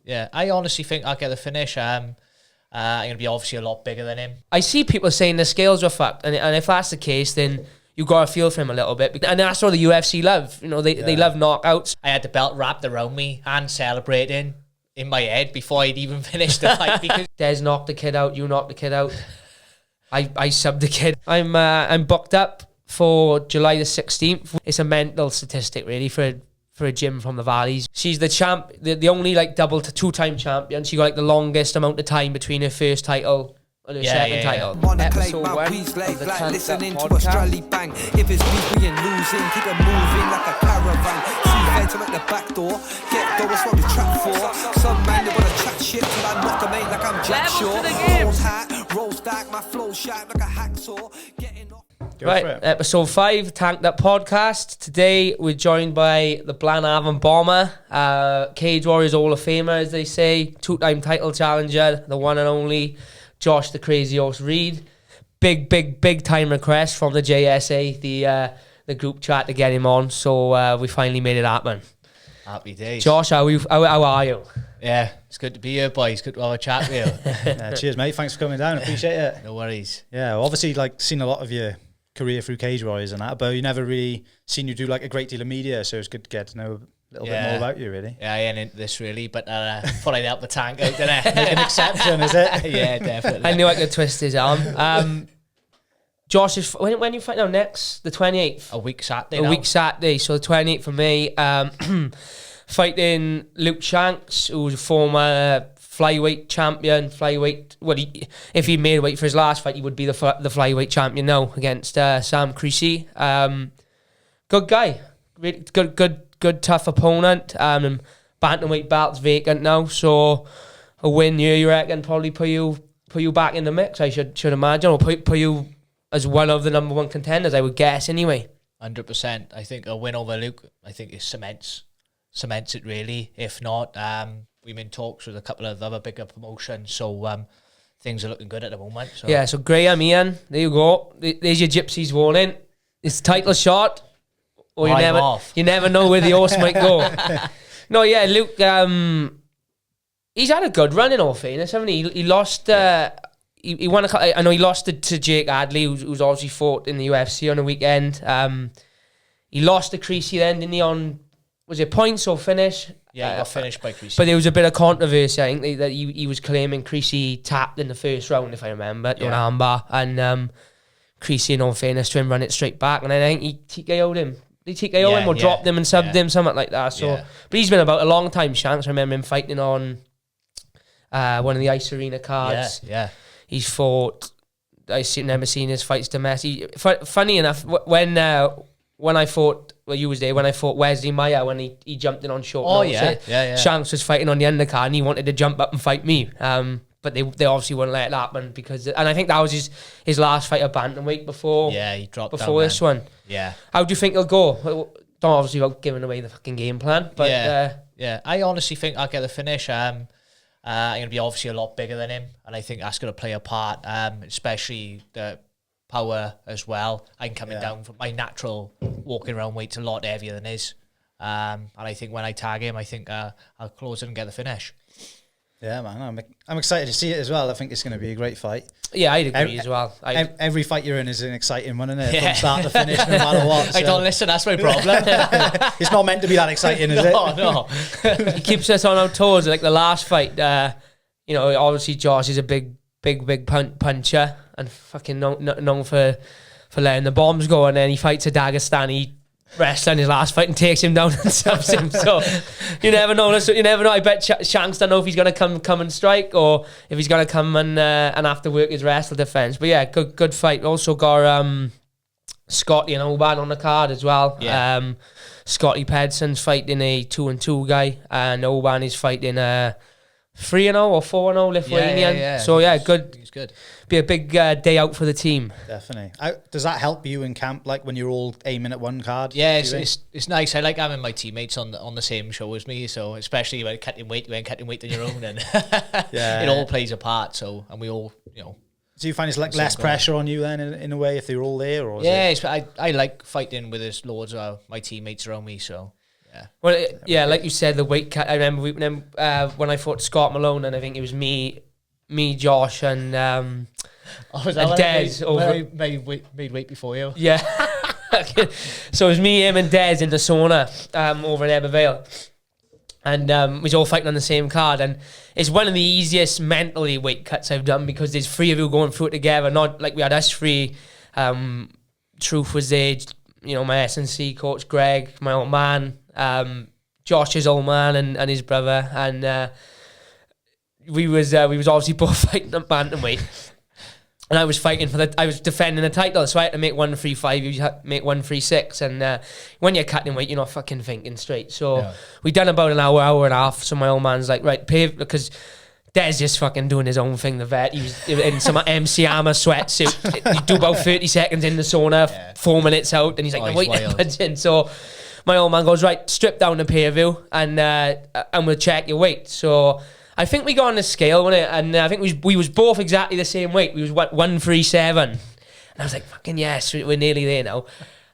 Yeah, I honestly think I'll get the finish. I'm going to be obviously a lot bigger than him. I see people saying the scales were fucked, and if that's the case, then you got to feel for him a little bit, and that's what the UFC love. You know, they love knockouts. I had the belt wrapped around me and celebrating in my head before I'd even finished the fight because Des knocked the kid out. You knocked the kid out. I subbed the kid. I'm booked up for July the 16th. It's a mental statistic, really, for a gym from the Valleys. She's the champ, the only like two-time champion. She got like the longest amount of time between her first title and her second title. Episode 1 of the listening to podcast. Australia bang. If it's beefy and losing, keep it moving like a caravan. See feds at the back door. Get doors from the trap for. Some man they wanna chat shit till I knock 'em ain't like I'm Jack Shaw. Rolls hat, roll stack, my flow sharp like a hacksaw. Getting off. Right, episode 5, Tanked Up Podcast. Today we're joined by the Blanavon Bomber, Cage Warriors Hall of Famer, as they say, 2-time title challenger, the one and only Josh the Crazy Horse Reed. Big time request from the JSA, the group chat to get him on, so we finally made it happen. Happy days. Josh, how are you? Yeah, it's good to be here, boys. Good to have a chat with you. Cheers, mate. Thanks for coming down. Appreciate it. No worries. Yeah, obviously, like, seen a lot of your career through Cage Warriors and that, but you never really seen you do like a great deal of media, so it's good to get to know a little bit more about you, really. Yeah, I ain't into this really, but thought I'd help the tank out, didn't I? An exception, is it? Yeah, definitely. I knew I could twist his arm. Josh, is when you fight now next? The 28th? A week Saturday. So the 28th for me. Fighting Luke Shanks, who's a former flyweight champion. If he made weight for his last fight, he would be the flyweight champion now against Sam Creasy. Good guy, really good tough opponent. Bantamweight belt's vacant now, so a win here, you reckon, probably put you back in the mix. I should imagine, or put you as one of the number one contenders, I would guess anyway. 100%. I think a win over Luke, I think it cements it really. If not, we've been in talks with a couple of other bigger promotions, so things are looking good at the moment. So. Yeah, so Graham, Ian, there you go. There's your Gypsies warning. It's title shot, or you never know where the horse might go. No, yeah, Luke, he's had a good run in all fairness, haven't he? He lost. He won I know he lost to Jake Adley, who's obviously fought in the UFC on the weekend. He lost to Creasy then, didn't he? On was it points or finish? Yeah, he got finished by Creasy. But there was a bit of controversy, I think, that he was claiming Creasy tapped in the first round, if I remember, on armbar. And Creasy, in all fairness to him, ran it straight back. And I think he TKO'd him. Did he TKO him or dropped him and subbed him, something like that. So, But he's been about a long time, Shanks. I remember him fighting on one of the Ice Arena cards. Yeah. He's fought... never seen his fights domestic. Funny enough, when I fought... Well, you was there when I fought Wesley Meyer when he jumped in on short notice. Yeah. Shanks was fighting on the undercard and he wanted to jump up and fight me. But they obviously wouldn't let it happen and I think that was his last fight of bantamweight before. Yeah, he dropped before this one. Yeah. How do you think he'll go? Don't obviously without giving away the fucking game plan. But yeah. I honestly think I'll get the finish. I'm going to be obviously a lot bigger than him, and I think that's going to play a part. Especially the power as well. I'm coming down from my natural walking around weight's a lot heavier than his. And I think when I tag him, I think I'll close it and get the finish. Yeah, man, I'm excited to see it as well. I think it's going to be a great fight. Yeah, I'd agree as well. Every fight you're in is an exciting one, isn't it? From start to finish, no matter what. So. I don't listen, that's my problem. It's not meant to be that exciting, is it? No. He keeps us on our toes. Like the last fight, obviously Josh is a big puncher and fucking known for letting the bombs go, and then he fights a Dagestani wrestler in his last fight and takes him down and subs him. So you never know. I bet Shanks don't know if he's going to come and strike or if he's going to come and have to work his wrestle defense. But yeah, good fight. Also got Scotty and Oban on the card as well. Yeah. Scotty Pedson's fighting a 2-2 guy, and Oban is fighting a 3-0 or 4-0 Lithuanian. Yeah. So yeah, good. He's good. Be a big day out for the team. Definitely. Does that help you in camp, like when you're all aiming at one card? Yeah, it's nice. I like having my teammates on the same show as me. So especially when cutting weight on your own, and it all plays a part. So and we all, Do you find it's like less pressure on you then, in a way, if they're all there? Or I like fighting with loads of my teammates around me. So Well, like you said, the weight cut. I remember when I fought Scott Malone, and I think it was me, Josh, and Des made weight before you. Yeah. So it was me, him, and Des in the sauna over in Ebervale. And we was all fighting on the same card. And it's one of the easiest mentally weight cuts I've done because there's three of you going through it together. Not like we had us three. Truth was there, my S&C coach, Greg, my old man, Josh's old man and his brother. And we was obviously both fighting at bantamweight. And I was fighting I was defending the title, so I had to make 135, you had to make 136, and when you're cutting weight, you're not fucking thinking straight. So we done about an hour and a half, so my old man's like, right, because Des just fucking doing his own thing, the vet. He was in some MC Armour sweatsuit. You do about 30 seconds in the sauna, 4 minutes out, and he's like, wait, in. So my old man goes, right, strip down the pay view, and we'll check your weight. So I think we got on the scale, wasn't it? And I think we was both exactly the same weight. We was 137. And I was like, fucking yes, we're nearly there now.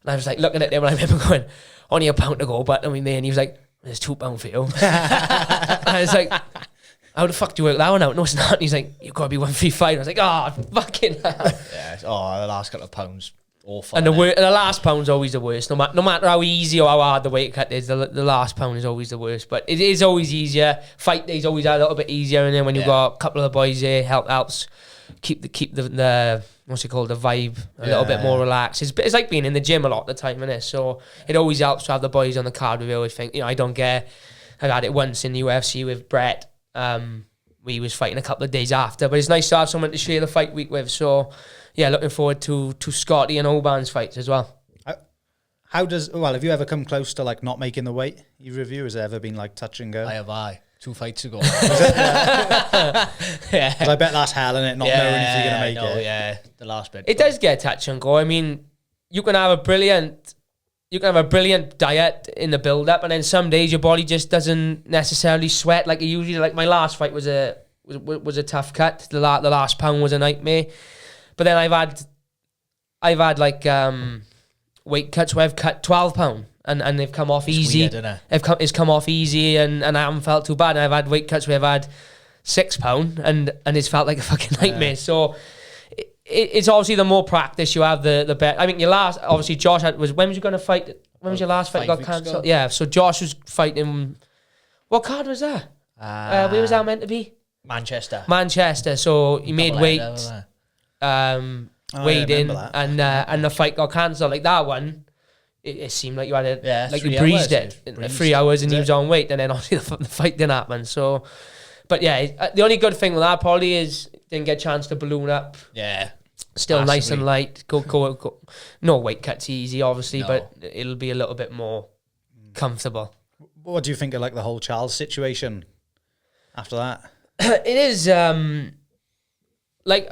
And I was like looking at him, and I remember going, only a pound to go, but I mean, there. And he was like, there's £2 for you. And I was like, how the fuck do you work that one out? No, it's not. And he's like, you've got to be 135. I was like, fucking hell. Yeah, the last couple of pounds, awful. And the last pound's always the worst. No matter how easy or how hard the weight cut is, the last pound is always the worst. But it is always easier. Fight day's always a little bit easier, and then when you've got a couple of the boys there, helps keep the what's it called, the vibe a little bit more relaxed. It's like being in the gym a lot of the time, innit? So it always helps to have the boys on the card with you. I always think, I don't get. I've had it once in the UFC with Brett. We was fighting a couple of days after, but it's nice to have someone to share the fight week with. So yeah, looking forward to Scotty and Oban's fights as well. Have you ever come close to like not making the weight? Either of you, has there ever been like touch and go? I have. 2 fights ago. Yeah. I bet that's hell, innit? Not knowing if you're gonna make it. Yeah, the last bit. It does get touch and go. I mean, you can have a brilliant diet in the build up, and then some days your body just doesn't necessarily sweat like it usually. Like my last fight was a tough cut. The last pound was a nightmare. But then I've had like weight cuts where I've cut 12 pound and they've come off easy. Weird, isn't it? It's come off easy and I haven't felt too bad. And I've had weight cuts where I've had 6 pound and it's felt like a fucking nightmare. Yeah. So it's obviously the more practice you have, the better. I mean, your last, obviously Josh when was you going to fight? When was your last fight? Got cancelled. Yeah. So Josh was fighting. What card was that? Where was that meant to be? Manchester. So he made weight. Weighed in and the fight got cancelled. Like that one, it seemed like you had it, like you breezed it in 3 hours and he was on weight, and then obviously the fight didn't happen. So, but yeah, the only good thing with that probably is didn't get a chance to balloon up. Yeah, still nice and light. Go. No weight cuts easy, obviously, but it'll be a little bit more comfortable. What do you think of like the whole Charles situation after that? It is like.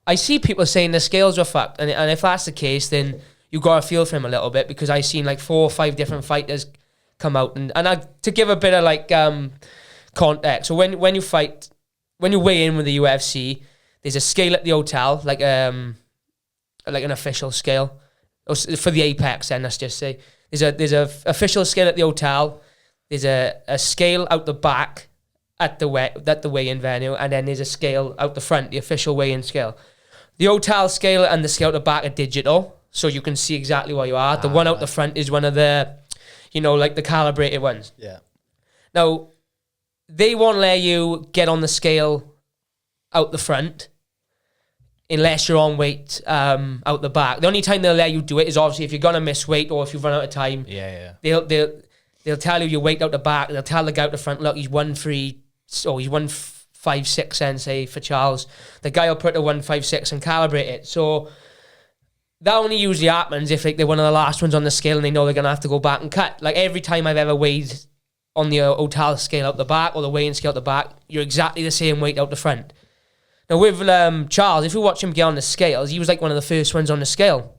I see people saying the scales were fucked, and if that's the case, then you got to feel for him a little bit, because I seen like 4 or 5 different fighters come out, and to give a bit of like context. So when you weigh in with the UFC, there's a scale at the hotel, like an official scale for the Apex. Then let's just say there's a official scale at the hotel. There's a scale out the back at the weigh-in venue, and then there's a scale out the front, the official weigh-in scale. The hotel scale and the scale at the back are digital, so you can see exactly where you are. The one out the front is one of the, like the calibrated ones. Yeah. Now, they won't let you get on the scale out the front unless you're on weight out the back. The only time they'll let you do it is obviously if you're gonna miss weight or if you've run out of time. Yeah. They'll tell you your weight out the back. They'll tell the guy out the front, look, he's 156 then, say, for Charles. The guy will put the 156 and calibrate it. So that only usually happens if they're one of the last ones on the scale and they know they're going to have to go back and cut. Like every time I've ever weighed on the hotel scale out the back or the weighing scale out the back, you're exactly the same weight out the front. Now with Charles, if you watch him get on the scales, he was like one of the first ones on the scale.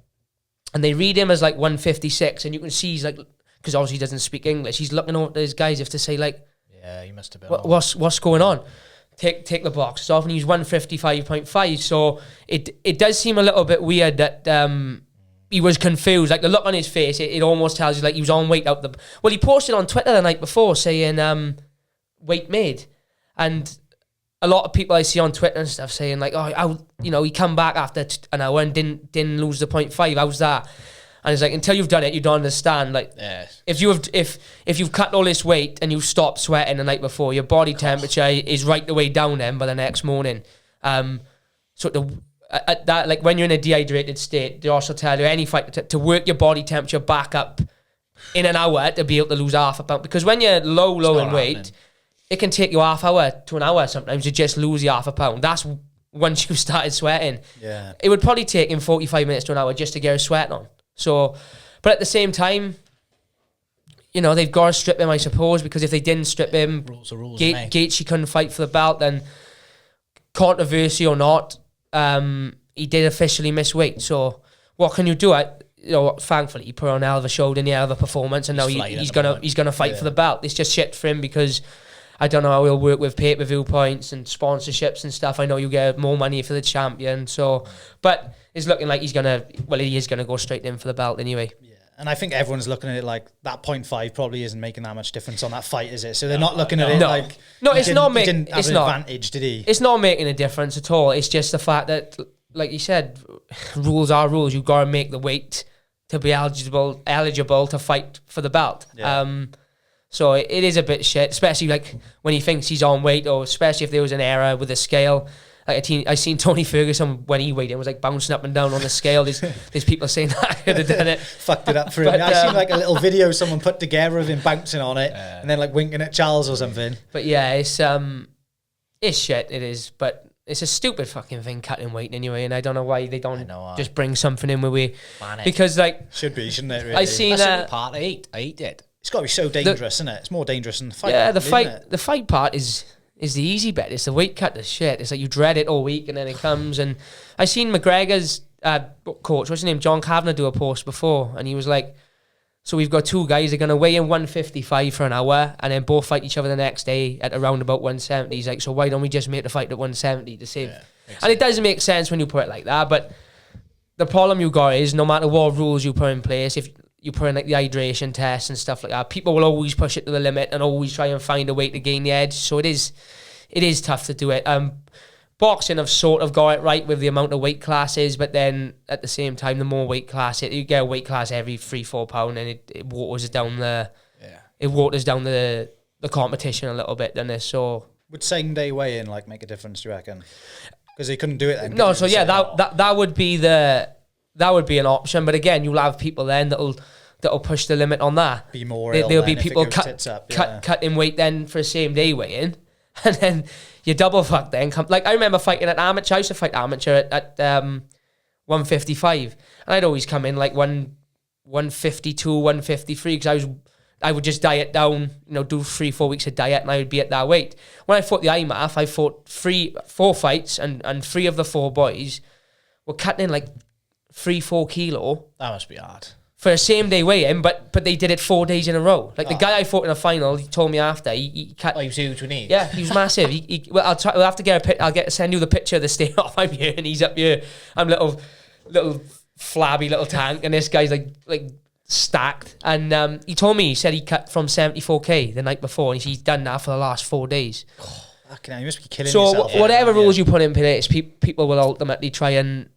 And they read him as like 156, and you can see he's like, because obviously he doesn't speak English, he's looking over at his guys if to say like, yeah, he must have been. What's going on? Take the boxes off, and he's 155.5. So it does seem a little bit weird that he was confused. Like the look on his face, it almost tells you like he was on weight out the. Well, he posted on Twitter the night before saying weight made, and a lot of people I see on Twitter and stuff saying like, he come back after an hour and didn't lose the 0.5. How's that? And it's like, until you've done it, you don't understand. Like, if you've cut all this weight and you stop sweating the night before, your body temperature is right the way down then by the next morning. At that, like when you're in a dehydrated state, they also tell you any fight to work your body temperature back up in an hour to be able to lose half a pound. Because when you're low in weight, it can take you half hour to an hour sometimes to just lose your half a pound. That's once you started sweating. Yeah, it would probably take him 45 minutes to an hour just to get his sweat on. So, but at the same time, you know, they've got to strip him, I suppose, because if they didn't strip him, Gaethje couldn't fight for the belt. Then, controversy or not, he did officially miss weight. So, what can you do? Thankfully, he put on a hell of a show, didn't he? A hell of a performance, and now he's gonna fight for the belt. It's just shit for him because I don't know how he'll work with pay-per-view points and sponsorships and stuff. I know you get more money for the champion, so but it's looking like he is gonna go straight in for the belt anyway. Yeah, and I think everyone's looking at it like that 0.5 probably isn't making that much difference on that fight, is it? So they're not looking at it like it's not making. He didn't have an advantage, did he? It's not making a difference at all. It's just the fact that, like you said, rules are rules. You've got to make the weight to be eligible to fight for the belt. Yeah. So it is a bit shit, especially like when he thinks he's on weight, or especially if there was an error with the scale. Like I seen Tony Ferguson when he weighed in was like bouncing up and down on the scale. There's people saying that I could have done it. Fucked it up for him. I seen like a little video someone put together of him bouncing on it and then like winking at Charles or something. But yeah, it's shit. It is, but it's a stupid fucking thing, cutting weight anyway, and I don't know why they don't just bring something in where we because like should be, shouldn't it? Really? I seen part I hate it. It's got to be so dangerous, isn't it? It's more dangerous than the fight. Yeah, the fight part is the easy bit. It's the weight cut, the shit. It's like you dread it all week and then it comes. And I seen McGregor's coach, what's his name, John Kavanagh, do a post before, and he was like, so we've got two guys that are going to weigh in 155 for an hour and then both fight each other the next day at around about 170. He's like, so why don't we just make the fight at 170 to save? Yeah, and it doesn't make sense when you put it like that, but the problem you got is no matter what rules you put in place, if you put in like the hydration tests and stuff like that, people will always push it to the limit and always try and find a way to gain the edge. So it is tough to do it. Boxing have sort of got it right with the amount of weight classes, but then at the same time, the more weight class, you get a weight class every 3-4 pound, and it waters down the competition a little bit. Doesn't it? So would same day weigh in like make a difference? Do you reckon? Because they couldn't do it then. No, so yeah, that would be an option. But again, you'll have people then that'll push the limit on that. Be more. There'll be people cutting weight then for a same day weigh in, and then you double fuck then. Like I remember fighting at amateur. I used to fight amateur at 155, and I'd always come in like 152, 153 because I would just diet down, do 3-4 weeks of diet, and I would be at that weight. When I fought the IMAF, I fought 4 fights, and 3 of the 4 boys were cutting in like 3-4 kilo. That must be hard. For a same day weigh-in, but they did it 4 days in a row. Like the guy I fought in a final, he told me after he cut. Oh, he was huge, wasn't he? Yeah, he was massive. We'll have to get a send you the picture of the state off. I'm here and he's up here. I'm little flabby little tank, and this guy's like stacked. And he told me, he said he cut from 74k the night before, and he's done that for the last 4 days. Fucking hell, you must be killing yourself. So whatever rules you put in place, people will ultimately try and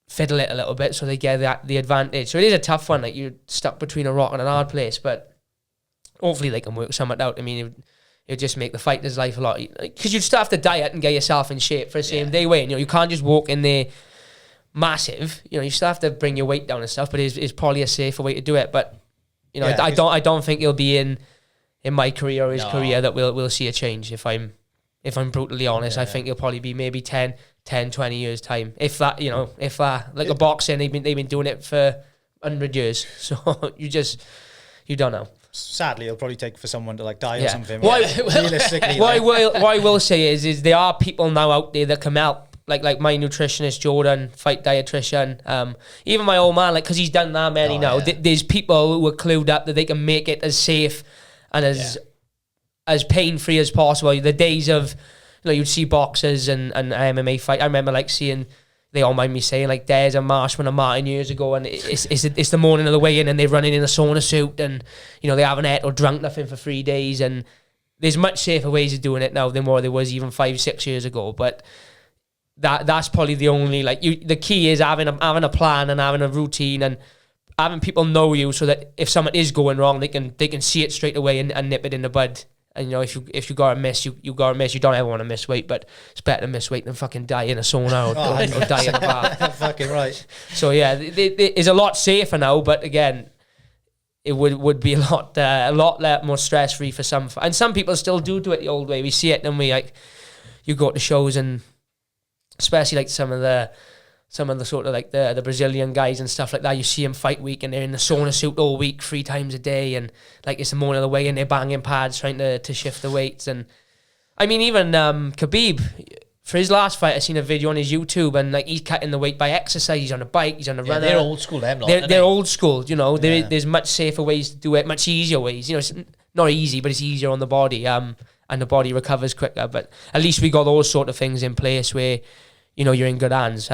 fiddle it a little bit so they get the advantage. So it is a tough one. Like you're stuck between a rock and an hard place, but hopefully they can work something out. I mean, it would just make the fighter's life a lot, because you'd still have to diet and get yourself in shape for the same day weight. You can't just walk in there massive. You still have to bring your weight down and stuff. But it's probably a safer way to do it. But I don't think it'll be in my career or his career that we'll see a change. If I'm brutally honest, I think it'll probably be maybe 10, 20 years time. If that, like a boxing, they've been doing it for 100 years. So you don't know. Sadly, it'll probably take for someone to like die or something. Realistically, what I will say is there are people now out there that can help. Like my nutritionist Jordan, fight dietitian, even my old man, because he's done that many now. Yeah. There's people who are clued up that they can make it as safe and as pain-free as possible. The days of, you'd see boxers and MMA fight. I remember seeing, they all mind me saying, like, there's a Marshman and Martin years ago, and it's the morning of the weigh-in, and they're running in a sauna suit, and, you know, they haven't ate or drunk nothing for 3 days, and there's much safer ways of doing it now than what there was even 5-6 years ago. But that's probably the only, like, the key is having a plan and having a routine and having people know you, so that if something is going wrong, they can see it straight away and nip it in the bud. And, you know, if you gotta miss, you gotta miss. You don't ever want to miss weight, but it's better to miss weight than fucking die in a sauna or die in a bath. Fucking right. So yeah, it's a lot safer now. But again, it would be a lot more stress free for some. And some people still do it the old way. We see it, and you go to shows, and especially like some of the sort of like the Brazilian guys and stuff like that, you see them fight week and they're in the sauna suit all week, 3 times a day, and like it's the morning of the weigh and they're banging pads trying to shift the weights. And I mean, even Khabib, for his last fight, I seen a video on his YouTube, and like he's cutting the weight by exercise. He's on a bike, he's on a runner. They're old school, them lot. They're old school, you know. There's much safer ways to do it, much easier ways. You know, it's not easy, but it's easier on the body, and the body recovers quicker. But at least we got those sort of things in place where, you know, you're in good hands.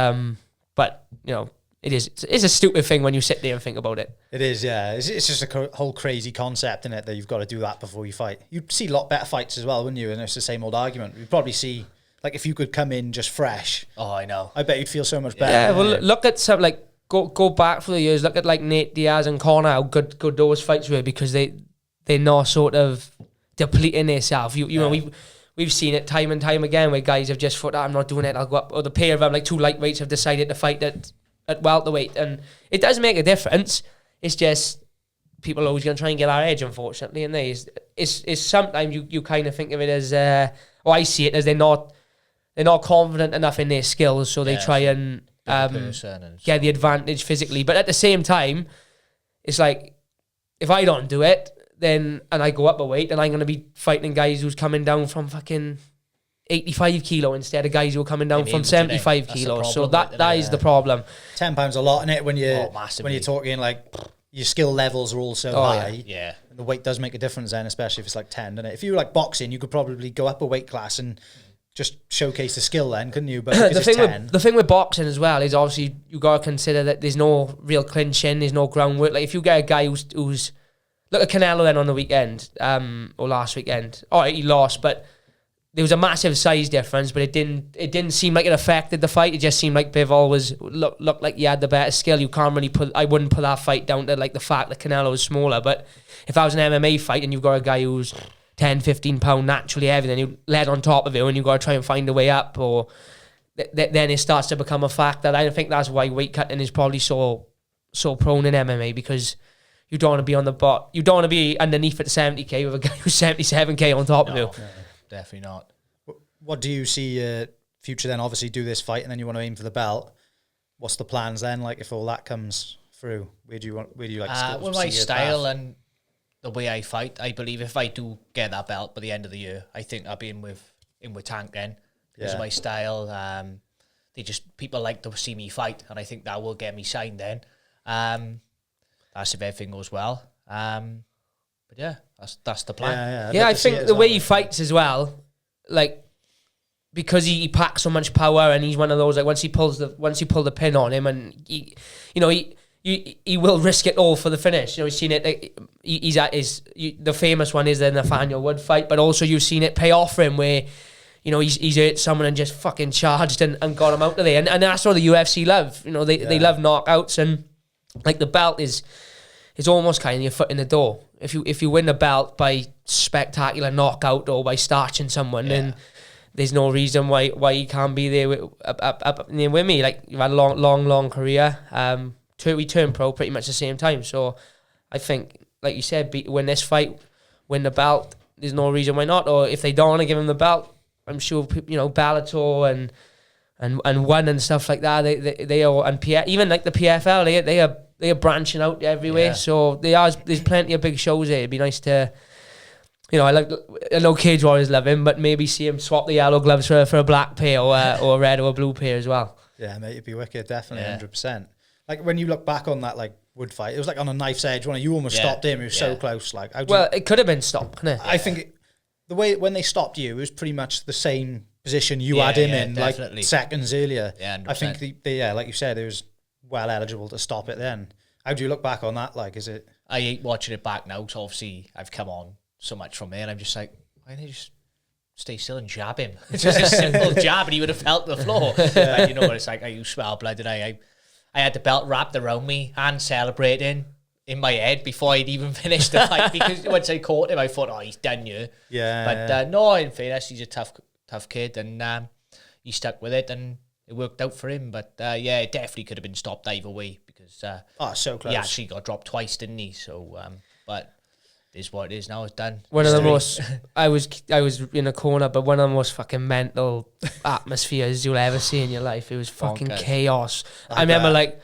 But, you know, it's a stupid thing when you sit there and think about it. It is, yeah. It's just a whole crazy concept, isn't it, that you've got to do that before you fight. You'd see a lot better fights as well, wouldn't you? And it's the same old argument. You'd probably see, like, if you could come in just fresh. Oh, I know. I bet you'd feel so much better. Yeah, well, look at some, like, go back for the years. Look at, like, Nate Diaz and Conor, how good those fights were, because they're not sort of depleting themselves. You know, We've seen it time and time again where guys have just thought, I'm not doing it, I'll go up. Or the pair of them, like 2 lightweights, have decided to fight at welterweight. And it does make a difference. It's just people are always going to try and get our edge, unfortunately. And it's sometimes you kind of think of it as, I see it as they're not confident enough in their skills, so they try and get the advantage physically. But at the same time, it's like, if I don't do it, and I go up a weight, then I'm going to be fighting guys who's coming down from fucking 85 kilo instead of guys who are coming down from 75 kilos. So that is the problem. £10 a lot, isn't it? When you're talking like your skill levels are all so high. Yeah. And the weight does make a difference then, especially if it's like 10, doesn't it? If you were like boxing, you could probably go up a weight class and just showcase the skill then, couldn't you? But the thing with boxing as well is obviously you got to consider that there's no real clinching, there's no groundwork. Like if you get a guy who's look at Canelo then on the weekend, or last weekend. Oh, he lost, but there was a massive size difference, but it didn't seem like it affected the fight. It just seemed like Bivol looked like he had the better skill. You can't really I wouldn't put that fight down to like the fact that Canelo was smaller. But if I was an MMA fight and you've got a guy who's 10, 15 pound naturally heavy, then you led on top of it and you've got to try and find a way up, or then it starts to become a factor. I think that's why weight cutting is probably so prone in MMA, because you don't want to be on the bot. You don't want to be underneath at 70k with a guy who's 77k on top of you. No, definitely not. What do you see future then? Obviously do this fight and then you want to aim for the belt. What's the plans then? Like if all that comes through, where do you like with my style and the way I fight, I believe if I do get that belt by the end of the year, I think I'll be in with Tank then. Because of my style. People like to see me fight, and I think that will get me signed then. That's if everything goes well. But yeah, that's the plan. Yeah, I think the way he fights as well, like, because he packs so much power, and he's one of those, like, once you pull the pin on him, and he will risk it all for the finish. You know, you've seen it. Like, he's at the famous one is the Nathaniel Wood fight, but also you've seen it pay off for him where, you know, he's hurt someone and just fucking charged and got him out of there, and that's what the UFC love. You know, they love knockouts, and like the belt is almost kind of your foot in the door. If you win the belt by spectacular knockout or by starching someone, then there's no reason why you can't be there up with me. Like, you've had a long career. We turned pro pretty much the same time. So I think, like you said, win this fight, win the belt. There's no reason why not. Or if they don't want to give him the belt, I'm sure, you know, Bellator and One and stuff like that. They are, and even like the PFL, they are branching out everywhere. Yeah. So there's plenty of big shows there. It'd be nice to, you know, I know Cage Warriors love him, but maybe see him swap the yellow gloves for a black pair or a red or a blue pair as well. Yeah, mate, it'd be wicked, definitely, 100%. Like when you look back on that like Wood fight, it was like on a knife's edge. You almost stopped him. It was so close. Like, it could have been stopped, couldn't it? I think the way when they stopped you, it was pretty much the same position you Yeah, had him yeah, in definitely. like seconds earlier. Yeah, I think they like you said, it was well eligible to stop it then. How do you look back on that? Like, is it? I hate watching it back now, so obviously I've come on so much from there, and I'm just like, why don't they just stay still and jab him? It's just a simple jab, and he would have felt the floor. Like, you know what it's like? You smell blood, and I had the belt wrapped around me and celebrating in my head before I'd even finished the fight, because once I caught him, I thought, oh, he's done you. Yeah. But no, in fairness, he's a tough kid, and he stuck with it, and it worked out for him. But yeah, it definitely could have been stopped either way, because so close. he actually got dropped twice, didn't he? So, but it is what it is now. It's done. One of the most, I was in a corner, but one of the most fucking mental atmospheres you'll ever see in your life. It was fucking chaos. I remember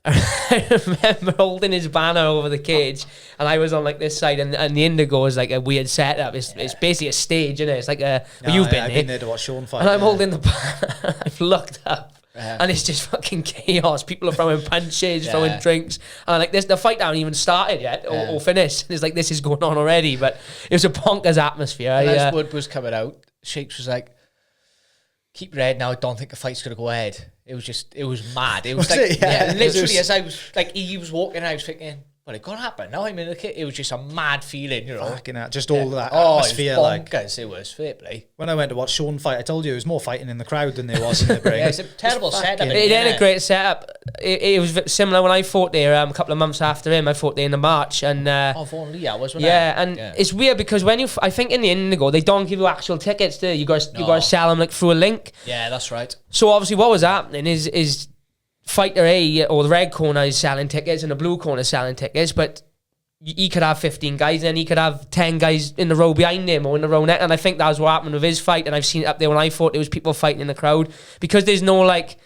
I remember holding his banner over the cage, and I was on like this side, and the Indigo is like a weird setup. It's basically a stage, isn't it? It's like you've been I've been there to watch Sean fight, and I'm holding the banner. I've looked up, and it's just fucking chaos. People are throwing punches, throwing drinks, and like this, the fight hasn't even started yet or finished. It's like this is going on already, but it was a bonkers atmosphere. As Wood was coming out, Shakes was like, keep your head now, I don't think the fight's going to go ahead. It was mad. It was literally as I was, like, he was walking, I was thinking, well, it can't happen. Now I'm in the kit. It was just a mad feeling, you know. Fucking hell, just all that atmosphere. It was bonkers. It was fair play. When I went to watch Sean fight, I told you there was more fighting in the crowd than there was in the ring. Yeah, it's a terrible setup. It had a great setup. It was similar when I fought there a couple of months after him. I fought there in the March, and Vaughan Lee, wasn't it? Yeah, and it's weird because when I think in the Indigo they don't give you actual tickets. Do you guys sell them like through a link? Yeah, that's right. So obviously, what was happening is Fighter A or the red corner is selling tickets and the blue corner is selling tickets, but he could have 15 guys and he could have 10 guys in the row behind him or in the row net, and I think that was what happened with his fight, and I've seen it up there when I fought. There was people fighting in the crowd because there's no, like,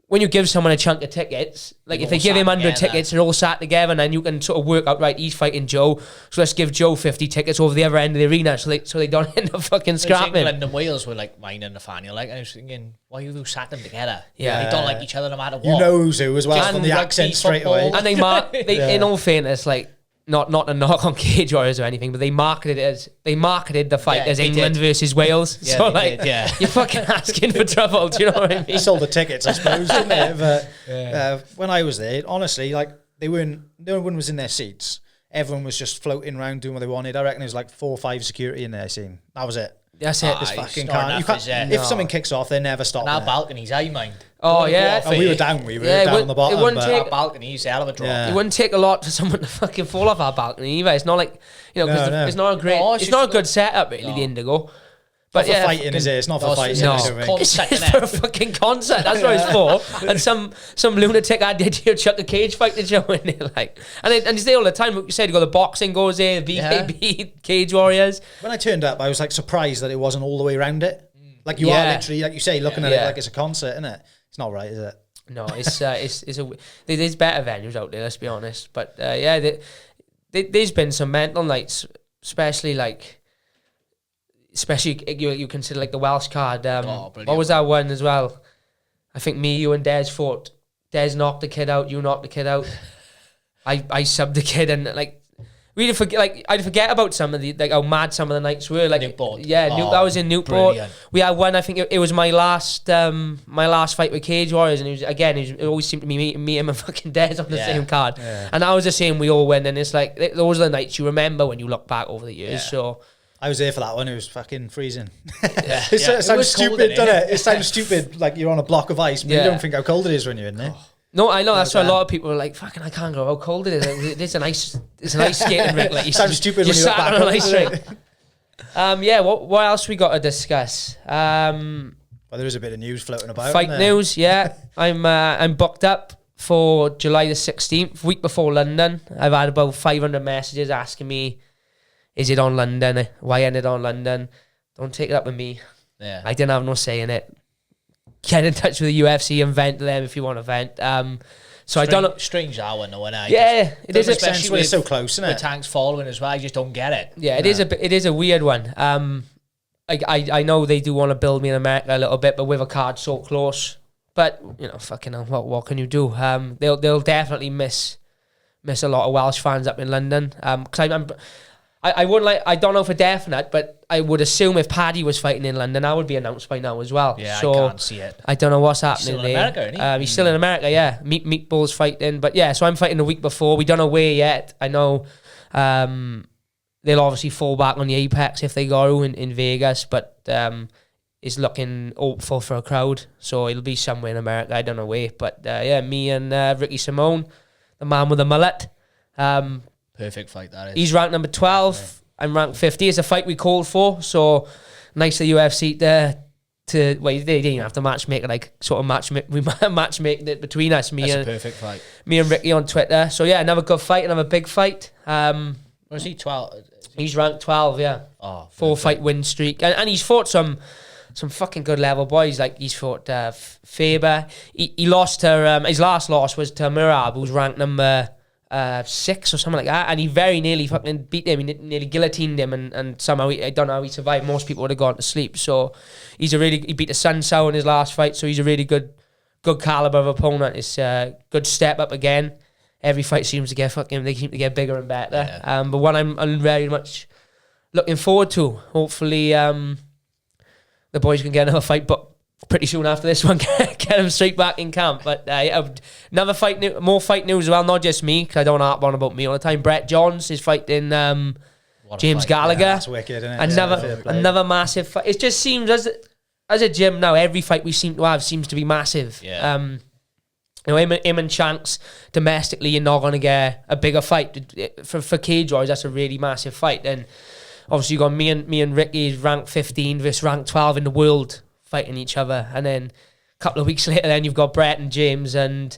when you give someone a chunk of tickets, like if they give him 100 tickets, they're all sat together, and then you can sort of work out, right, he's fighting Joe, so let's give Joe 50 tickets over the other end of the arena so they don't end up fucking scrapping. England and Wales were like mine and Nathaniel, like, and I was thinking, why you sat them together? Yeah. They don't like each other no matter what. You know who's who as well, Just from the accent straight away. And they in all fairness, like, not a knock on Cage Warriors or anything, but they marketed the fight as England versus Wales. Yeah, so like, you're fucking asking for trouble. Do you know what I mean? They sold the tickets, I suppose, didn't they? But when I was there, honestly, like, no one was in their seats. Everyone was just floating around doing what they wanted. I reckon there was like 4 or 5 security in there scene. That was it. That's it. It's fucking can't. If something kicks off, they never stop. Our balconies, I mind. Oh yeah, we were down. We were down on the bottom. It wouldn't take our balconies, hell of a drop. It wouldn't take a lot for someone to fucking fall off our balcony either. It's not like, you know, because it's not a great, it's not a good setup really. The Indigo. But for fighting, is it? It's not for fighting. No, it's for a fucking concert. That's what it's for. And some lunatic idea to chuck a cage fight to show in there, like, and it's there all the time. Like you said, you got the boxing goes there, BKB, Cage Warriors. When I turned up, I was like surprised that it wasn't all the way around it. Like you are literally, like you say, looking at it like it's a concert, isn't it? It's not right, is it? No, there's better venues out there. Let's be honest. But there's been some mental nights, especially you consider like the Welsh card. What was that one as well? I think you and Des fought. Des knocked the kid out. You knocked the kid out. I subbed the kid, and like really I'd forget about some of the, like, how mad some of the nights were. Like Newport. Yeah, that was in Newport. Brilliant. We had one. I think it was my last fight with Cage Warriors, and it always seemed to be me and my fucking Des on the same card, and that was the same. We all win, and it's like those are the nights you remember when you look back over the years. So. I was there for that one. It was fucking freezing. It sounds stupid, doesn't it? It sounds stupid, like you're on a block of ice, but you don't think how cold it is when you're in there. No, I know. That's why a lot of people are like, "Fucking, I can't go how cold it is." Like, it's an ice skating rink. Like, sounds stupid when you look back on an ice rink. What else we got to discuss? Well, there is a bit of news floating about. Fight news, yeah. I'm booked up for July the 16th, week before London. I've had about 500 messages asking me, is it on London? Why ended it on London? Don't take it up with me. Yeah. I didn't have no say in it. Get in touch with the UFC and vent to them if you want to vent. So I don't know. Strange hour, no one. Yeah, it is. Especially when it's so close, isn't it? With tanks following as well, I just don't get it. Yeah, it is a weird one. I know they do want to build me in America a little bit, but with a card so close. But you know, fucking hell, what can you do? They'll definitely miss a lot of Welsh fans up in London. Because I wouldn't like. I don't know for definite, but I would assume if Paddy was fighting in London, I would be announced by now as well. Yeah, so I can't see it. I don't know what's happening Still in there. America, isn't he? He's still in America. Yeah, Meatball's fighting, but yeah. So I'm fighting the week before. We don't know where yet. I know they'll obviously fall back on the Apex if they go in Vegas, but it's looking hopeful for a crowd. So it'll be somewhere in America. I don't know where, but yeah, me and Ricky Simone, the man with the mullet. Perfect fight that is. He's ranked number 12. Yeah. I'm ranked 50. It's a fight we called for, so nice of the UFC to well, they didn't even have to matchmake it, like sort of matchmaking it between us. That's a perfect fight. Me and Ricky on Twitter. So yeah, another good fight, another big fight. Was he 12? He's ranked 12, yeah. Oh, 4-fight win streak, and he's fought some fucking good level boys. Like he's fought Faber. He lost to his last loss was to Murab, who's ranked number 6 or something like that, and he very nearly fucking beat him. He nearly guillotined him, and somehow I don't know how he survived. Most people would have gone to sleep. So he beat the Sun Sow in his last fight. So he's a really good caliber of opponent. It's a good step up again. Every fight seems to they seem to get bigger and better. Yeah. But one I'm very much looking forward to. Hopefully, the boys can get another fight, but pretty soon after this one, get him straight back in camp. But another fight, more fight news as well. Not just me, because I don't harp on about me all the time. Brett Johns is fighting James Gallagher. Yeah, that's wicked, isn't it? Another massive fight. It just seems as a gym now, every fight we seem to have seems to be massive. Yeah. Him and Shanks domestically, you're not going to get a bigger fight. For cage-wise, that's a really massive fight. And obviously you got me and Ricky ranked 15 versus ranked 12 in the world fighting each other. And then a couple of weeks later, then you've got Brett and James. And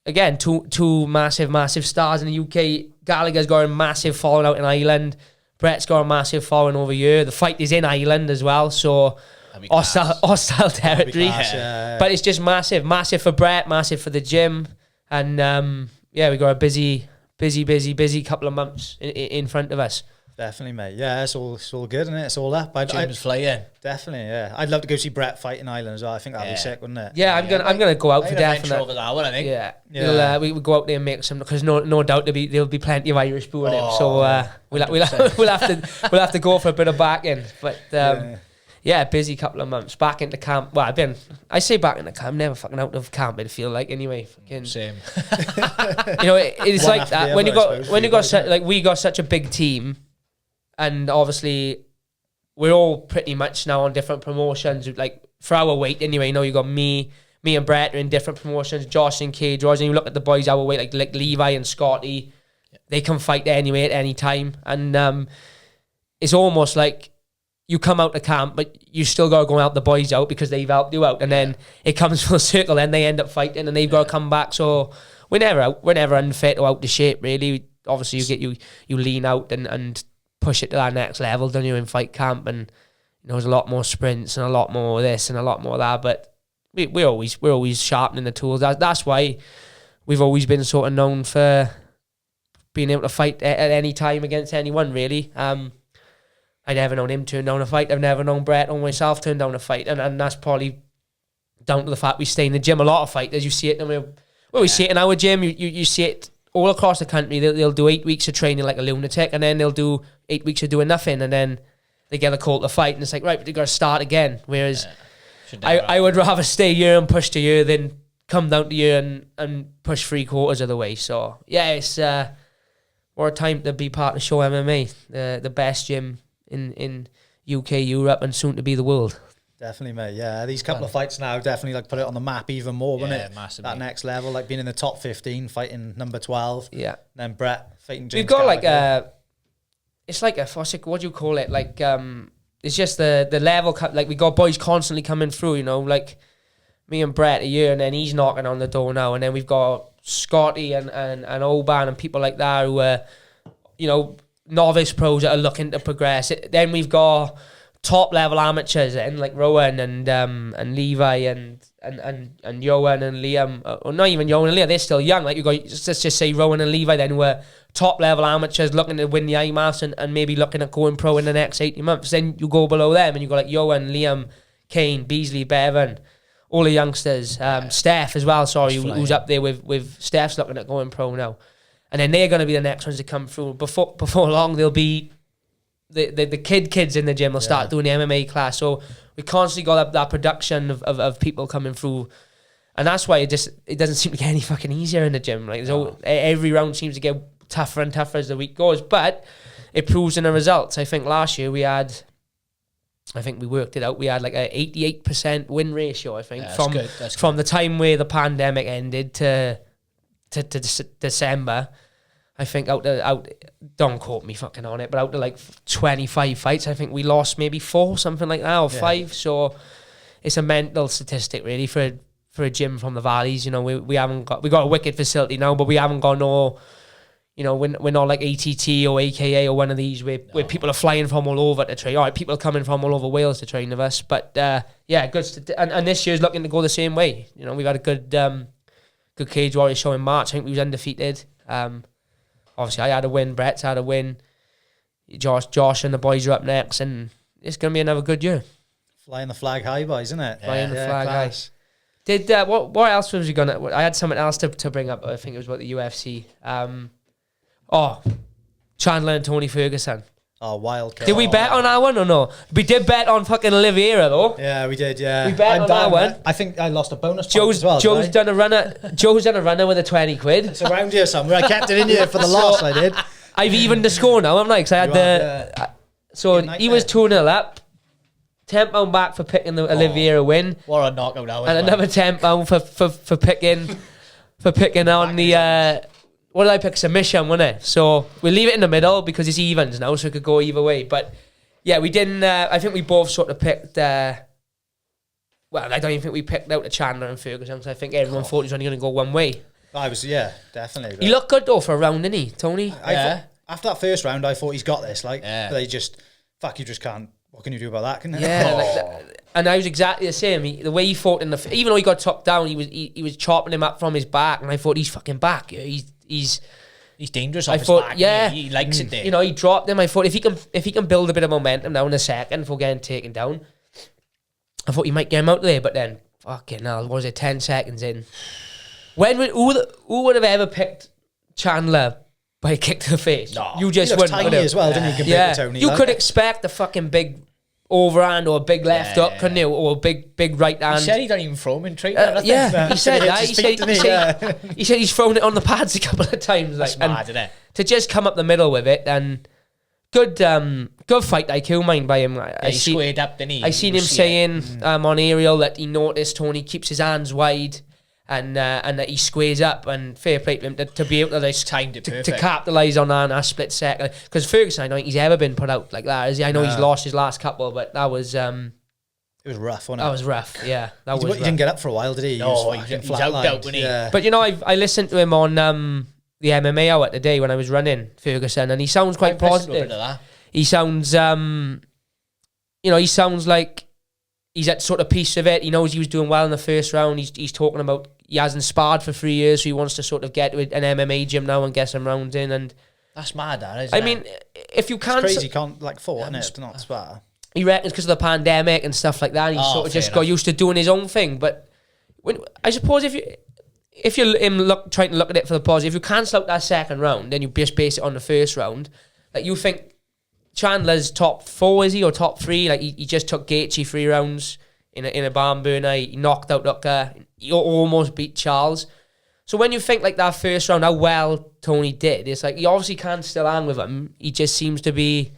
again, two massive stars in the UK. Gallagher's got a massive following out in Ireland. Brett's got a massive following over here. The fight is in Ireland as well, so hostile territory. But it's just massive for Brett, massive for the gym, and we got a busy couple of months in front of us. Definitely, mate. Yeah, it's all good, isn't it? It's all up. James flying. Definitely, yeah. I'd love to go see Brett fight in Ireland as well. I think that'd be sick, wouldn't it? Yeah, I'm gonna go out for definite. Over that one, I think. Yeah. We will go out there and make some, because no doubt there'll be plenty of Irish booing him. So we'll have to go for a bit of backing. But busy couple of months back into camp. Well, I say back into camp, never fucking out of camp. It feel like anyway. Fucking same. It's like that when you got we got such a big team. And obviously, we're all pretty much now on different promotions. Like, for our weight anyway, you got me and Brett are in different promotions. Josh and Cage, and you look at the boys our weight, like Levi and Scotty, they can fight anyway at any time. And it's almost like you come out of camp, but you still got to go out the boys out because they've helped you out. And then it comes full circle, and they end up fighting, and they've got to come back. So we're never unfit or out of shape, really. Obviously, you lean out and push it to that next level, don't you, in fight camp, and there's a lot more sprints and a lot more this and a lot more that, but we're always sharpening the tools. That's why we've always been sort of known for being able to fight at any time against anyone, really. I never known him turn down a fight. I've never known Brett or myself turn down a fight, and that's probably down to the fact we stay in the gym. A lot of fighters, you see it, we see it in our gym, you see it all across the country. They'll do 8 weeks of training like a lunatic, and then they'll do 8 weeks of doing nothing, and then they get a call to fight, and it's like, right, but they got to start again. Whereas I would rather stay here and push to here than come down to here and push 3/4 of the way. So yeah, it's what a time to be part of Show MMA, the best gym in UK, Europe, and soon to be the world. Definitely, mate. Yeah, these couple of fights now definitely put it on the map even more, wouldn't it? Massively. That next level, like being in the top 15, fighting number 12. Yeah. Then Brett fighting James. We've got Gallagher. it's like what do you call it? Like it's just the level. Like we got boys constantly coming through. Like me and Brett a year, and then he's knocking on the door now, and then we've got Scotty and Oban and people like that who are, novice pros that are looking to progress. Then we've got top level amateurs and like Rowan and Levi and Yohan and Liam, or not even Yohan and Liam, they're still young. Like you got, let's just say Rowan and Levi then, who are top level amateurs looking to win the IMAFs and maybe looking at going pro in the next 18 months. Then you go below them and you go like Yohan, Liam, Kane, Beasley, Bevan, all the youngsters. Steph as well, who's up there with Steph's looking at going pro now. and then they're going to be the next ones to come through. Before long, there'll be the kids in the gym will start doing the MMA class. So we constantly got that production of people coming through. And that's why it doesn't seem to get any fucking easier in the gym. Like every round seems to get tougher and tougher as the week goes. But it proves in the results. I think last year we worked it out. We had like a 88% win ratio. I think from the time where the pandemic ended to December. I think out don't quote me fucking on it, but out of like 25 fights, I think we lost maybe 4, something like that, or 5. So it's a mental statistic really for a gym from the valleys. You know, we got a wicked facility now, but we haven't got no, you know, we're not like ATT or AKA or one of these where people are flying from all over to train. All right, people are coming from all over Wales to train with us, but good. And this year's looking to go the same way. You know, we've had a good Cage Warrior show in March. I think we was undefeated. Obviously, I had a win. Brett's had a win. Josh and the boys are up next, and it's going to be another good year. Flying the flag high, boys, isn't it? Flying the flag high. Did what else was you gonna? I had something else to bring up. I think it was about the UFC. Chandler and Tony Ferguson. Oh, wild. Did we bet on that one or no? We did bet on fucking Oliveira though. Yeah, we did. Yeah, we bet on that one. I think I lost a bonus point as well. Joe's done a runner with a 20 quid. It's around here somewhere. I kept it in here for the loss. I did. I've evened the score now. I'm like, cause I had so he was 2-0 up. £10 back for picking the Oliveira win. What a knockout that was. And another £10 for picking on the what did I pick? Submission, wasn't it? So we'll leave it in the middle because it's evens now, so it could go either way. But yeah, we didn't. I think we both sort of picked. Well, I don't even think we picked out the Chandler and Ferguson because I think everyone thought he was only going to go one way. I was, definitely. He looked good though for a round, didn't he, Tony? After that first round, I thought he's got this. But they just, you just can't. What can you do about that? Can and I was exactly the same. The way he fought even though he got topped down, he was chopping him up from his back, and I thought he's fucking back. He's dangerous off his back. Yeah, he likes it there. You know, he dropped him. I thought if he can build a bit of momentum now in a second for getting taken down, I thought he might get him out there. But then, fucking hell, what was it? 10 seconds in, who would have ever picked Chandler by a kick to the face? No, you just wouldn't. Tiny as well, didn't he? Yeah, Tony, you could expect a fucking big overhand or a big left up, couldn't you? Or a big right hand. He said he don't even throw him in training. He said that. He said he's thrown it on the pads a couple of times. That's mad, isn't it? To just come up the middle with it, and good fight IQ mind by him. He squared up, didn't he? I seen him saying on aerial that he noticed Tony keeps his hands wide. And that he squares up, and fair play to him to be able to timed it to capitalise on that in a split second. Because Ferguson, I don't think he's ever been put out like that. I know he's lost his last couple, but that was it was rough, wasn't it? That was rough. Yeah, he didn't get up for a while, did he? No, he's out, wasn't he? But you know, I listened to him on the MMA hour today when I was running Ferguson, and he sounds quite positive. He sounds he sounds like he's at sort of peace with it. He knows he was doing well in the first round. He's talking about he hasn't sparred for 3 years, so he wants to sort of get to an MMA gym now and get some rounds in. And that's mad, that, isn't it? I mean, if you can't... It's crazy, can't fought, isn't it? Not spar. He reckons because of the pandemic and stuff like that, he sort of just got used to doing his own thing. But I suppose if you're trying to look at it for the positive, if you cancel out that second round, then you just base it on the first round. Like, you think Chandler's top 4, is he, or top 3? Like, he just took Gaethje 3 rounds in a barn burner. He knocked out Luka. He almost beat Charles. So when you think like that first round, how well Tony did, it's like he obviously can still hang with him. He just seems to be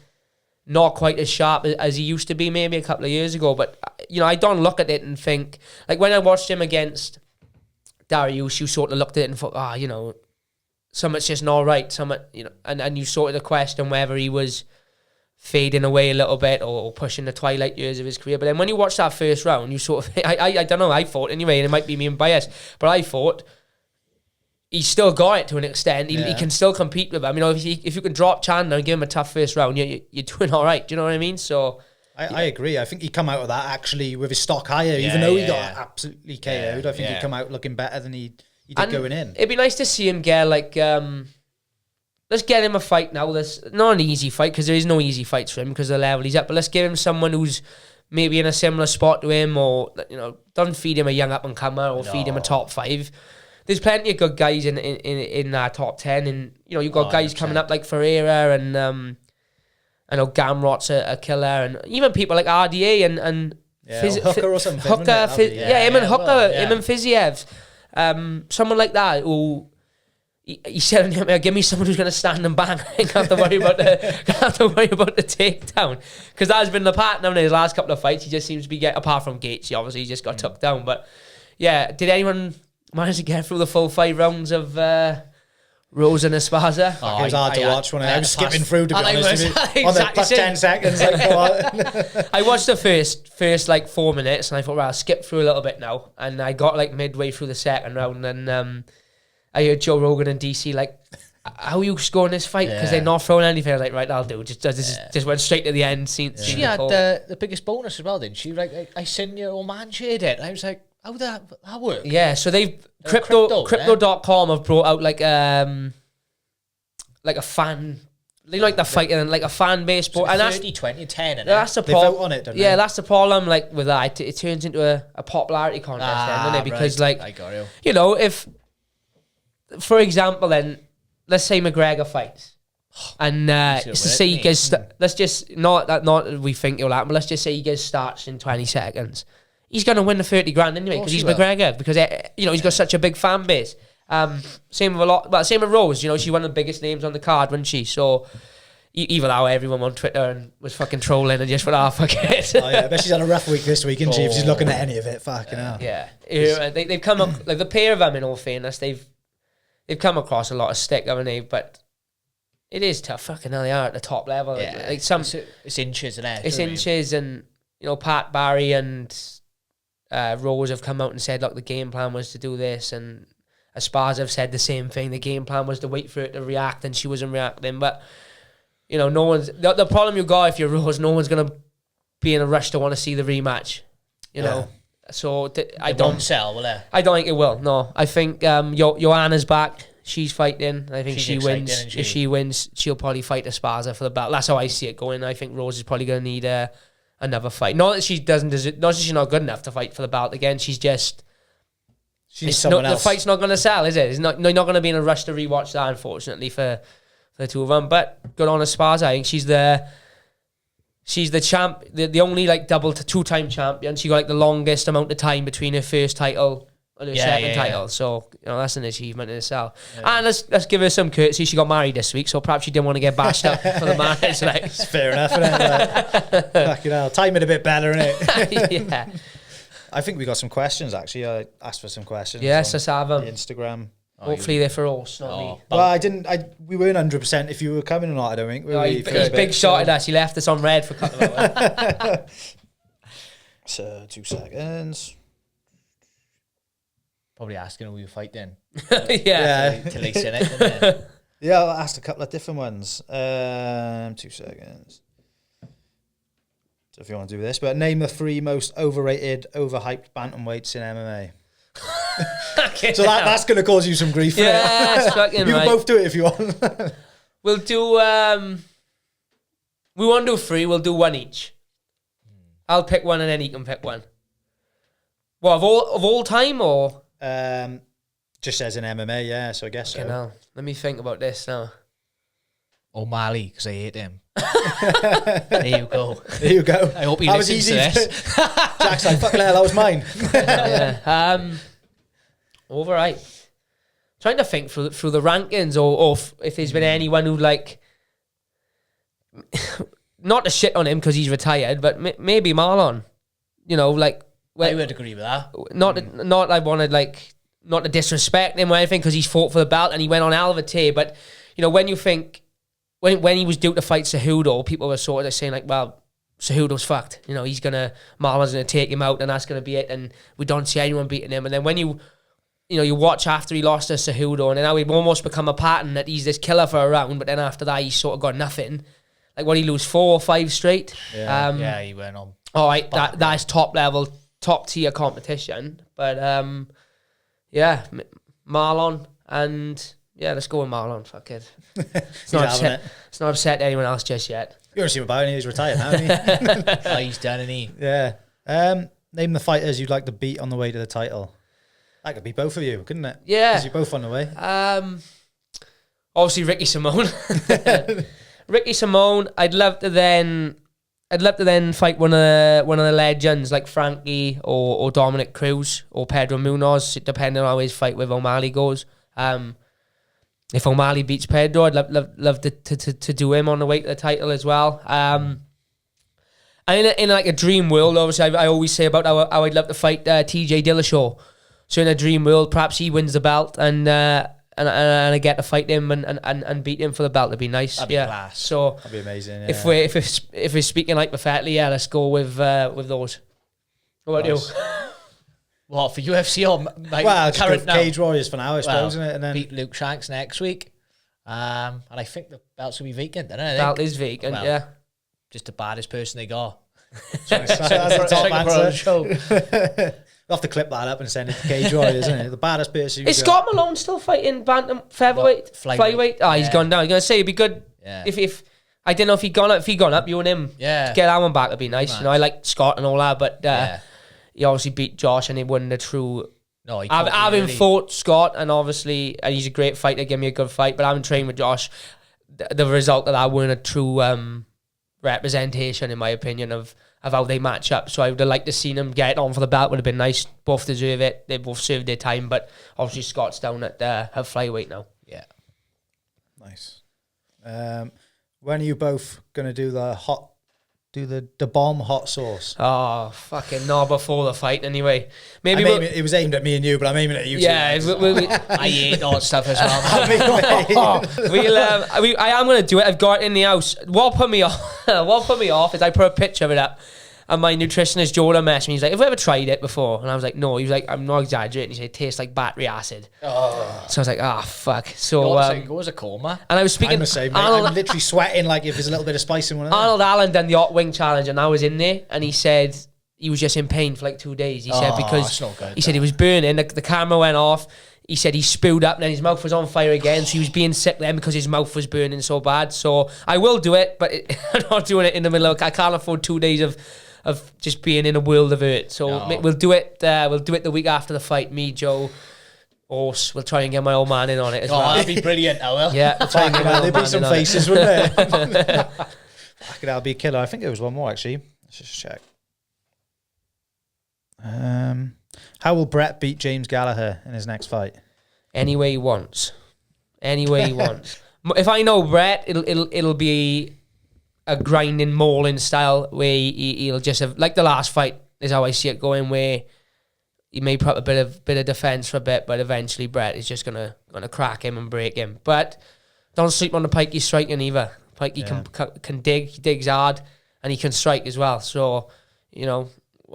not quite as sharp as he used to be maybe a couple of years ago. But, you know, I don't look at it and think... Like, when I watched him against Dariush, you sort of looked at it and thought, you know, something's just not right. And you sort of question whether he was fading away a little bit or pushing the twilight years of his career. But then when you watch that first round, you sort of... I don't know, I thought anyway, and it might be me biased, but I thought he's still got it to an extent. He can still compete with him. You know, if you can drop Chandler and give him a tough first round, you're doing all right. Do you know what I mean? So... I agree. I think he come out of that actually with his stock higher, even though he got absolutely KO'd. I think he come out looking better than he did going in. It'd be nice to see him get like... let's get him a fight now. That's not an easy fight because there is no easy fights for him because of the level he's at. But let's give him someone who's maybe in a similar spot to him, or, you know, don't feed him a young up and comer or feed him a top 5. there's plenty of good guys in that top 10, and you know you've got guys 100%. coming up like Ferreira, and I know Gamrot's a killer, and even people like RDA and Hooker or something. Hooker, him and Hooker, him and Fiziev, someone like that who. He said, "Give me someone who's going to stand and bang. I don't have to worry about the takedown, because that has been the pattern in his last couple of fights. He just seems to be apart from Gates, he obviously just got took down. But yeah, did anyone manage to get through the full 5 rounds of Rose and Esparza? It was hard to watch when I was skipping through, to be honest with you. On the plus 10 seconds. I watched the first like 4 minutes, and I thought, well, I'll skip through a little bit now. And I got like midway through the second round, and I heard Joe Rogan and DC like, how are you scoring this fight? Because they're not throwing anything. I was like, right, I'll do. Just went straight to the end. She had the biggest bonus as well, didn't she? Like, I seen your old man shared it. I was like, how would that work? Yeah, so they've crypto.com have brought out like a fan. They like the fight and like a fan base, but and 30, 20, 10, and that's the They problem. vote on it, don't Yeah, they? that's the problem. Like with that, it turns into a popularity contest, then, doesn't it? Because right. like, I got you. you know, if for example, then let's say McGregor fights, and say he gets let's just not we think it'll happen, but let's just say he gets starts in 20 seconds. He's gonna win the 30 grand anyway because he's McGregor, because you know he's got such a big fan base. Same with Rose. You know, she's one of the biggest names on the card, wasn't she? So even though everyone on Twitter and was fucking trolling and just went, fuck it. Oh yeah, but she's had a rough week this week, isn't she? If she's looking at any of it, fucking hell. Yeah, they've come up like the pair of them. In all fairness, they've come across a lot of stick, haven't they? But it is tough. Fucking hell, they are at the top level. Yeah, like some it's inches and it's inches, and you know Pat Barry and Rose have come out and said, look, the game plan was to do this, and Esparza have said the same thing. The game plan was to wait for it to react, and she wasn't reacting. But you know, no one's the problem you got if you're Rose. No one's gonna be in a rush to want to see the rematch. You know, so I don't sell, will it? I don't think it will. No, I think Joanna's back. She's fighting. I think she wins. If she wins, she'll probably fight Esparza for the belt. That's how I see it going. I think Rose is probably going to need another fight. Not that she doesn't. Not that she's not good enough to fight for the belt again. She's someone else. The fight's not going to sell, is it? It's not. You're not going to be in a rush to rewatch that, unfortunately, for the two of them. But good on Esparza. I think she's the champ, the only like two-time champion. She got like the longest amount of time between her first title and her second title. So you know that's an achievement in itself. Yeah. And let's give her some courtesy. She got married this week, so perhaps she didn't want to get bashed up for the marriage. Like. It's fair enough, isn't it? Fucking hell, time it a bit better, innit? Yeah. I think we got some questions, actually. I asked for some questions. Yes, let's have them. The Instagram. Hopefully they're for us, not me. Well, we weren't 100% if you were coming or not, I don't think. He's big shot at us. He left us on red for a couple of hours. So, 2 seconds. Probably asking who you fight then. Yeah. Till they seen it, didn't they? Yeah, I asked a couple of different ones. 2 seconds. So if you want to do this, but name the 3 most overrated, overhyped bantamweights in MMA. So that's going to cause you some grief. Yeah, that's fucking you right. can both do it if you want. We'll do. We won't do 3. We'll do 1 each. I'll pick one, and then he can pick one. What of all time, or just says in MMA, yeah. So I guess so. No. Let me think about this now. O'Malley, because I hate him. There you go. There you go. I hope he listens to this. Jack's like, fucking hell, that was mine. Yeah. All right. Trying to think through the rankings, or if there's been anyone who like, not to shit on him because he's retired, but maybe Marlon. You know, like I would agree with that. Not I wanted like not to disrespect him or anything because he's fought for the belt and he went on hell of a tear. But you know, when you think when he was due to fight Cejudo, people were sort of saying like, well, Cejudo's fucked. You know, Marlon's gonna take him out and that's gonna be it. And we don't see anyone beating him. And then when you watch after he lost to Cejudo, and now he'd almost become a pattern that he's this killer for a round, but then after that he's sort of got nothing. Like what he lose 4 or 5 straight. Yeah, he went on. All right, that's top level, top tier competition. But yeah, Marlon, and yeah, let's go with Marlon. Fuck it. It's not upset anyone else just yet. You want to see him about, he's retired now, isn't he? He's done, isn't he? Yeah. Name the fighters you'd like to beat on the way to the title. That could be both of you, couldn't it? Yeah. 'Cause you're both on the way. Obviously Ricky Simone. Ricky Simone. I'd love to then fight one of the legends like Frankie or Dominic Cruz or Pedro Munoz, depending on how his fight with O'Malley goes. If O'Malley beats Pedro, I'd love to do him on the way to the title as well. And in like a dream world, obviously, I always say about how I'd love to fight TJ Dillashaw. So in a dream world, perhaps he wins the belt and I get to fight him and beat him for the belt. It'd be nice. That'd be class. So That'd be amazing. Yeah. if we're speaking hypothetically, yeah, let's go with those. What about you? What, for UFC or like Well, just current go now? Cage Warriors for now, I suppose, isn't it? And then beat Luke Shanks next week. And I think the belts will be vacant, don't I? Belt is vacant, Well, yeah. Just the baddest person they got. that's the top answer. Show. We'll have to clip that up and send it to Cage Warriors, isn't it? The baddest person. Is Scott Malone still fighting bantam featherweight? Flyweight. Oh, he's Yeah. gone down. I was gonna say it'd be good Yeah. if I didn't know if he'd gone up. If he'd gone up, you and him, Yeah. get that one back. It'd be nice. Nice. You know, I like Scott and all that, but Yeah. he obviously beat Josh and he won the true. No, he Having really fought Scott and obviously he's a great fighter, give me a good fight. But having trained with Josh, the result of that weren't a true representation, in my opinion, of how they match up. So I would have liked to seen them get on for the belt. Would have been nice. Both deserve it. They both served their time. But obviously Scott's down at flyweight now. Yeah. Nice. When are you both gonna do the bomb hot sauce? Oh, fucking no, before the fight anyway. Maybe it was aimed at me and you, but I'm aiming at you. yeah, too. I hate all that stuff as well. I am going to do it. I've got it in the house. What put me off is I put a picture of it up and my nutritionist Jordan messaged me. He's like, have you ever tried it before? And I was like, no. He was like, I'm not exaggerating. He said, it tastes like battery acid. Oh. So I was like, fuck. So Go as a coma. and I was speaking I'm the same, mate. I'm literally sweating like if there's a little bit of spice in one of them. Arnold Allen done the hot wing challenge and I was in there and he said he was just in pain for like 2 days. He said because that's not good, he said he was burning, the camera went off. He said he spewed up and then his mouth was on fire again, so he was being sick then because his mouth was burning so bad. So I will do it, but I'm not doing it in the middle of, I can't afford 2 days of just being in a world of hurt. So we'll do it the week after the fight. Me, Joe, Horse, we'll try and get my old man in on it as well. That'd be brilliant, I will. Yeah, we'll try and get my There'd old be man some in on it. faces, wouldn't there? Fucking that'll be a killer. I think there was one more actually. Let's just check. How will Brett beat James Gallagher in his next fight? Any way he wants. If I know Brett, it'll be a grinding, mauling style where he'll just have, like the last fight is how I see it going, where he may put up a bit of defense for a bit, but eventually Brett is just gonna crack him and break him. But don't sleep on the Pikey striking either. Pikey can dig, he digs hard, and he can strike as well. So you know,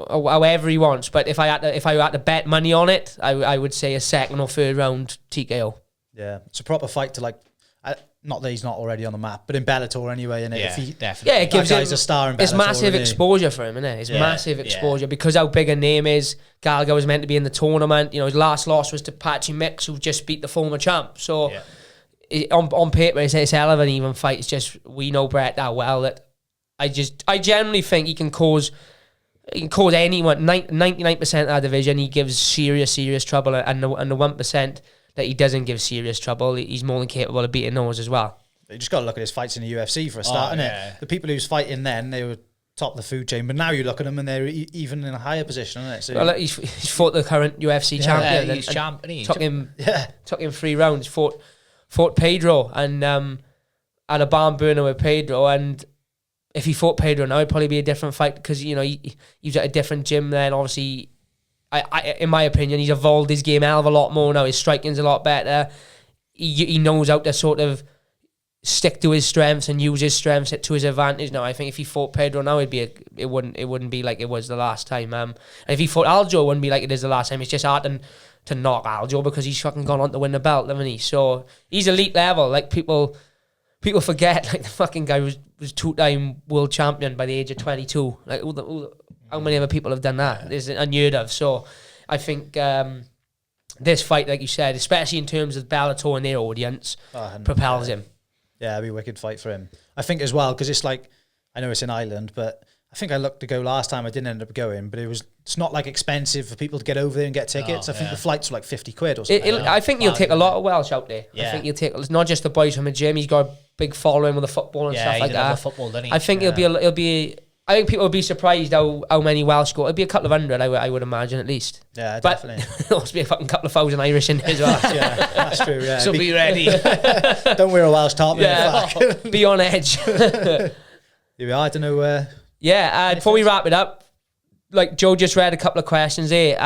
however he wants. But if I had to bet money on it, I would say a second or third round TKO. Yeah, it's a proper fight to like. Not that he's not already on the map, but in Bellator anyway. And Yeah, if he, definitely. Yeah, it gives him a star in Bellator. It's massive isn't he? exposure for him, isn't it? It's Yeah, massive yeah. exposure because how big a name is. Gallagher was meant to be in the tournament. You know, his last loss was to Patchy Mix, who just beat the former champ. So on paper, it's hell of an even fight. It's just we know Brett that well that I generally think he can cause anyone 99% of that division. He gives serious trouble, and the 1% that he doesn't give serious trouble, he's more than capable of beating those as well. You just got to look at his fights in the UFC for a start, innit? The people he was fighting then, they were top of the food chain, but now you look at them and they're even in a higher position, isn't it? So Well, he's fought the current UFC champion. Yeah, he's and champ, isn't he? Took him 3 rounds. Fought Pedro and had a barn burner with Pedro. And if he fought Pedro now, it'd probably be a different fight because you know he was at a different gym then. Obviously, I in my opinion, he's evolved his game a hell of a lot more now. His striking's a lot better. He knows how to sort of stick to his strengths and use his strengths to his advantage now. I think if he fought Pedro now, it wouldn't be like it was the last time. And if he fought Aljo, it wouldn't be like it is the last time. It's just hard to knock Aljo because he's fucking gone on to win the belt, haven't he? So he's elite level. Like people forget, like the fucking guy was 2-time world champion by the age of 22. Like how many other people have done that? It's unheard of. So I think this fight, like you said, especially in terms of Bellator and their audience, propels him. yeah, it'd be a wicked fight for him. I think as well, because it's like, I know it's in Ireland, but I think I looked to go last time. I didn't end up going, but it's not like expensive for people to get over there and get tickets. I think the flights were like 50 quid or something. I think you'll take a lot of Welsh out there. Yeah. I think you'll take, it's not just the boys from the gym. He's got a big following with the football and stuff like that. Football, didn't he? I think it'll be. I think people will be surprised how many Welsh go. It'll be a couple of hundred, I would imagine, at least. Yeah, but definitely. There'll also be a fucking couple of thousand Irish in there as well. Yeah, that's true. Yeah, So be ready. Don't wear a Welsh top. Yeah, be on edge. Here we are. I don't know. Before we wrap it up, like Joe just read a couple of questions there.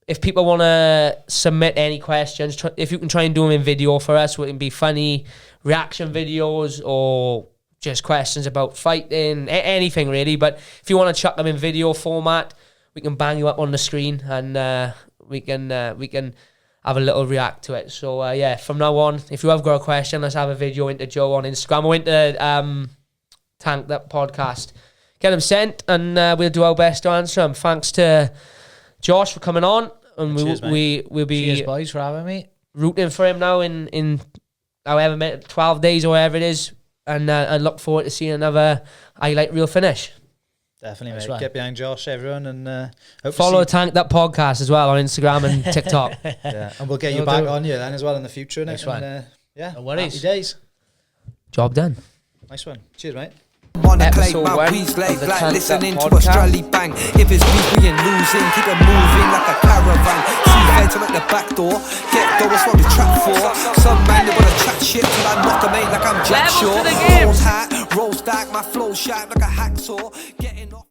If people want to submit any questions, if you can try and do them in video for us, it can be funny reaction videos or just questions about fighting, anything really. But if you want to chuck them in video format, we can bang you up on the screen and we can have a little react to it. So from now on, if you have got a question, let's have a video into Joe on Instagram or into Tank That Podcast. Get them sent and we'll do our best to answer them. Thanks to Josh for coming on, and we'll be Cheers, boys, for having me. rooting for him now in however many 12 days or whatever it is. And I look forward to seeing another highlight reel finish. Definitely, That's mate. right. Get behind Josh, everyone, and hope Follow to see Tank That Podcast as well on Instagram and TikTok. yeah, and we'll get you We'll back do. on you then as well in the future. Nice and, one. yeah, No worries. happy days. Job done. Nice one. Cheers, mate. Wanna play Episode my one weeds of like the Tank That listening to Podcast. Australia bang. If it's beefy and losing, keep it moving like a caravan. See feds at the back door. Get though, that's what we trap for. Some man they wanna chat shit till I knock them ain't like I'm Jack Levels Shaw. to the game. Rolls high, rolls back, my flow sharp like a hacksaw. Get